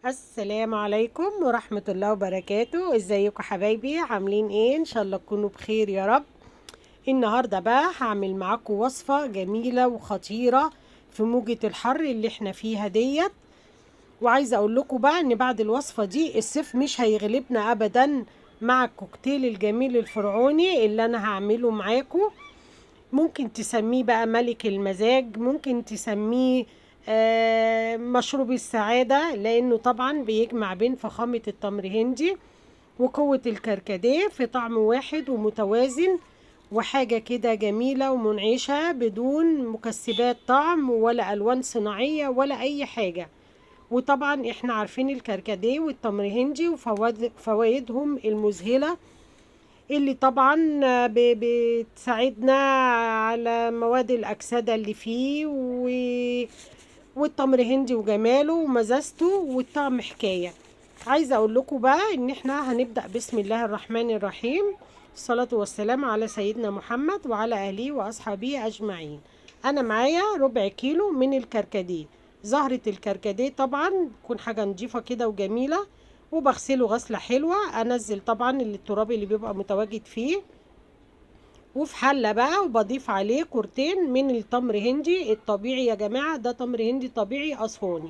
السلام عليكم ورحمة الله وبركاته. ازيكم حبايبي؟ عاملين ايه؟ ان شاء الله تكونوا بخير يا رب. النهاردة بقى هعمل معاكم وصفة جميلة وخطيرة في موجة الحر اللي احنا فيها ديت. وعايزة اقول لكم بقى ان بعد الوصفة دي الصيف مش هيغلبنا ابدا مع الكوكتيل الجميل الفرعوني اللي انا هعمله معاكم. ممكن تسميه بقى ملك المزاج، ممكن تسميه مشروب السعادة، لأنه طبعا بيجمع بين فخامة التمر هندي وقوة الكركديه في طعم واحد ومتوازن، وحاجة كده جميلة ومنعشة بدون مكسبات طعم ولا ألوان صناعية ولا أي حاجة. وطبعا احنا عارفين الكركديه والتمر هندي وفوائدهم المذهلة اللي طبعا بتساعدنا على مواد الأكسدة اللي فيه والتمر هندي وجماله ومزازته والطعم حكاية. عايزة اقول لكم بقى ان احنا هنبدأ بسم الله الرحمن الرحيم، الصلاة والسلام على سيدنا محمد وعلى اهله واصحابه اجمعين. انا معايا ربع كيلو من الكركديه. زهرة الكركديه طبعا تكون حاجة نظيفة كده وجميلة، وبغسله غسلة حلوة. انزل طبعا التراب اللي بيبقى متواجد فيه، وفي حلة بقى وبضيف عليه كورتين من التمر هندي الطبيعي. يا جماعة ده تمر هندي طبيعي أصفاني.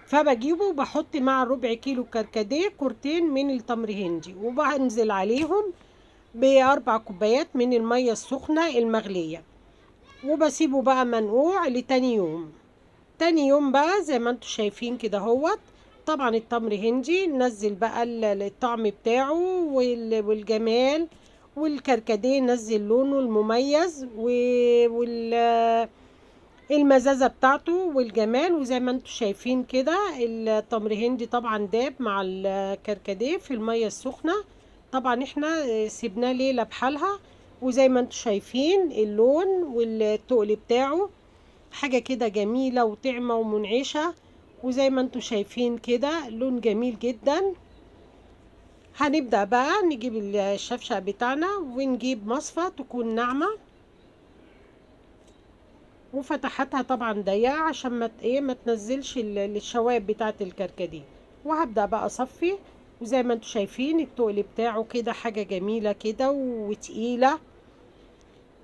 فبجيبه وبحط مع ربع كيلو كركديه كورتين من التمر هندي، وبنزل عليهم بأربع كوبايات من المية السخنة المغلية، وبسيبه بقى منقوع لتاني يوم. تاني يوم بقى زي ما انتوا شايفين كده هوت. طبعا التمر هندي نزل بقى الطعم بتاعه والجمال، والكركديه نزل لونه المميز والمزازة بتاعته والجمال. وزي ما انتوا شايفين كده التمر هندي طبعا داب مع الكركديه في المية السخنة. طبعا احنا سيبناه ليلة بحالها، وزي ما انتوا شايفين اللون والتقل بتاعه حاجة كده جميلة وطعمة ومنعشة. وزي ما انتوا شايفين كده لون جميل جدا. هنبدأ بقى نجيب الشفشق بتاعنا ونجيب مصفى تكون ناعمة وفتحتها طبعا ضيقة عشان ما تنزلش الشوائب بتاعة الكركديه. وهبدأ بقى اصفي. وزي ما انتوا شايفين التقل بتاعه كده حاجة جميلة كده وتقيلة،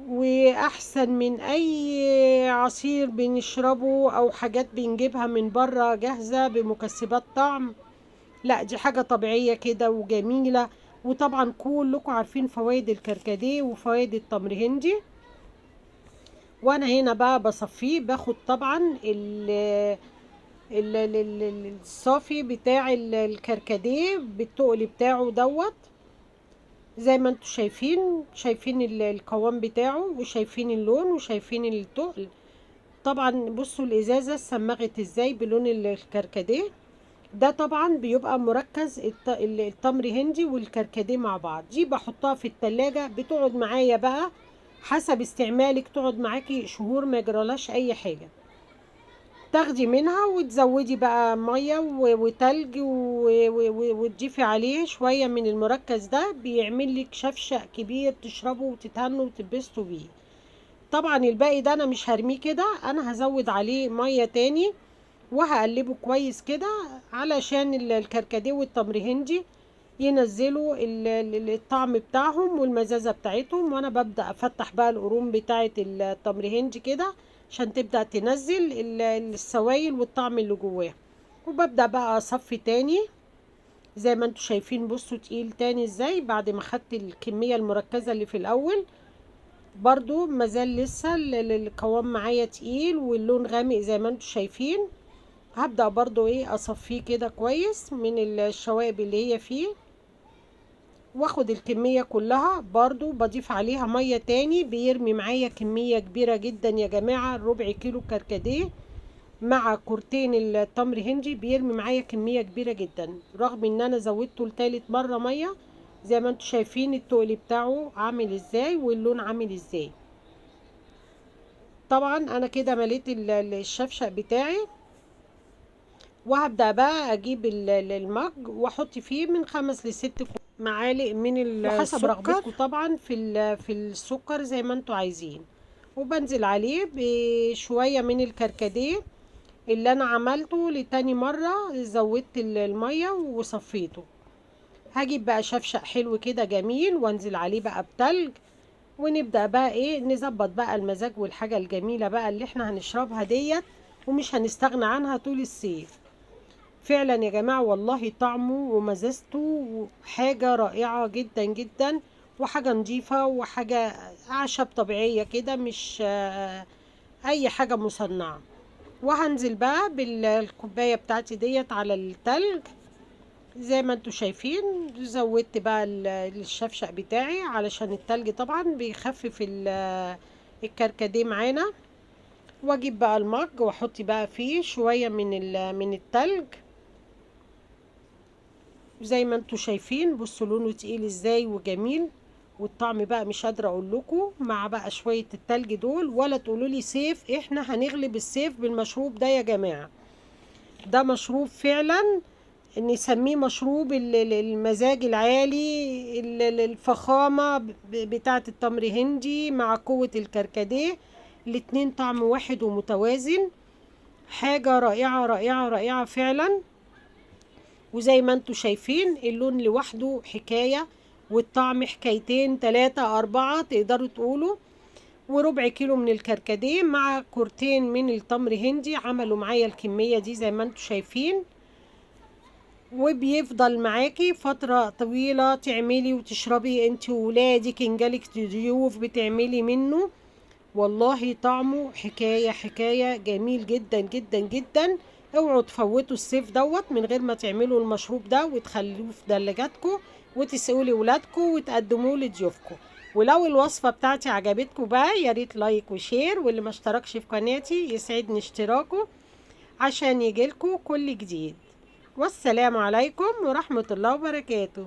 واحسن من اي عصير بنشربه او حاجات بنجيبها من بره جاهزة بمكسبات طعم. لا دي حاجة طبيعية كده وجميلة. وطبعا كلكم عارفين فوائد الكركديه وفوائد التمر هندي. وانا هنا بقى بصفيه، باخد طبعا الصافي بتاع الكركديه بالتقل بتاعه دوت. زي ما انتوا شايفين القوام بتاعه، وشايفين اللون، وشايفين التقل. طبعا بصوا الازازه اتسمغت ازاي بلون الكركديه. ده طبعا بيبقى مركز التمر هندي والكركديه مع بعض. دي بحطها في التلاجة بتقعد معايا بقى حسب استعمالك، تقعد معاكي شهور ما يجرالهاش اي حاجه. تاخدي منها وتزودي بقى ميه وتلج وتضيفي عليه شويه من المركز ده، بيعمل لك شفشق كبير تشربه وتتهنوا وتتبسطوا بيه. طبعا الباقي ده انا مش هرميه كده، انا هزود عليه ميه تاني وهقلبه كويس كده علشان الكركديه والتمر هندي ينزلوا الطعم بتاعهم والمزازة بتاعتهم. وانا ببدأ افتح بقى القرون بتاعة التمر هندي كده عشان تبدأ تنزل السوائل والطعم اللي جواه. وببدأ بقى اصفي تاني. زي ما انتوا شايفين بصوا تقيل تاني ازاي بعد ما خدت الكمية المركزة اللي في الاول. برضو مازال لسه القوام معايا تقيل واللون غامق زي ما انتوا شايفين. هبدأ برضو ايه اصفيه كده كويس من الشوائب اللي هي فيه، واخد الكمية كلها. برضو بضيف عليها مية تاني بيرمي معايا كمية كبيرة جدا يا جماعة. ربع كيلو كركديه مع كورتين التمر هندي بيرمي معايا كمية كبيرة جدا، رغم ان انا زودته لتالت مرة مية. زي ما انتوا شايفين التقل بتاعه عامل ازاي واللون عامل ازاي. طبعا انا كده مليت الشفشق بتاعي. وهبدأ بقى اجيب المج واحط فيه من 5 ل6 معالق من وحسب رغبتكم طبعا في السكر زي ما انتوا عايزين. وبنزل عليه بشوية من الكركديه اللي انا عملته لتاني مرة زودت المية وصفيته. هجيب بقى شفشق حلو كده جميل وانزل عليه بقى بتلج، ونبدأ بقى ايه نظبط بقى المزاج والحاجة الجميلة بقى اللي احنا هنشربها ديت، ومش هنستغنى عنها طول الصيف. فعلا يا جماعة والله طعمه ومزازته حاجة رائعة جدا جدا، وحاجة نظيفة وحاجة أعشاب طبيعية كده، مش أي حاجة مصنعة. وهنزل بقى بالكوباية بتاعتي ديت على التلج زي ما انتوا شايفين. زودت بقى الشفشق بتاعي علشان التلج طبعا بيخفف الكركديه معانا. واجيب بقى المج واحط بقى فيه شوية من التلج زي ما انتوا شايفين. بصوا لونه تقيل ازاي وجميل، والطعم بقى مش قادره اقول لكم مع بقى شويه التلج دول. ولا تقولوا لي صيف، احنا هنغلب الصيف بالمشروب ده يا جماعه. ده مشروب فعلا نسميه مشروب المزاج العالي، الفخامه بتاعه التمر هندي مع قوه الكركديه، الاتنين طعم واحد ومتوازن. حاجه رائعه رائعه رائعه فعلا. وزي ما انتوا شايفين اللون لوحده حكاية، والطعم حكايتين تلاتة أربعة تقدروا تقولوا. وربع كيلو من الكركديه مع كورتين من التمر هندي عملوا معايا الكمية دي زي ما انتوا شايفين. وبيفضل معاكي فترة طويلة تعملي وتشربي انت وولادك، ان جالك ضيوف بتعملي منه. والله طعمه حكاية حكاية جميل جدا جدا جدا. اوعوا تفوتوا الصيف دوت من غير ما تعملوا المشروب ده وتخلوه في دلاجاتكم وتسقوا لولادكم وتقدموه لضيوفكم. ولو الوصفة بتاعتي عجبتكم بقى يا ريت لايك وشير، واللي ما اشتركش في قناتي يسعدني اشتراكه عشان يجيلكم كل جديد. والسلام عليكم ورحمة الله وبركاته.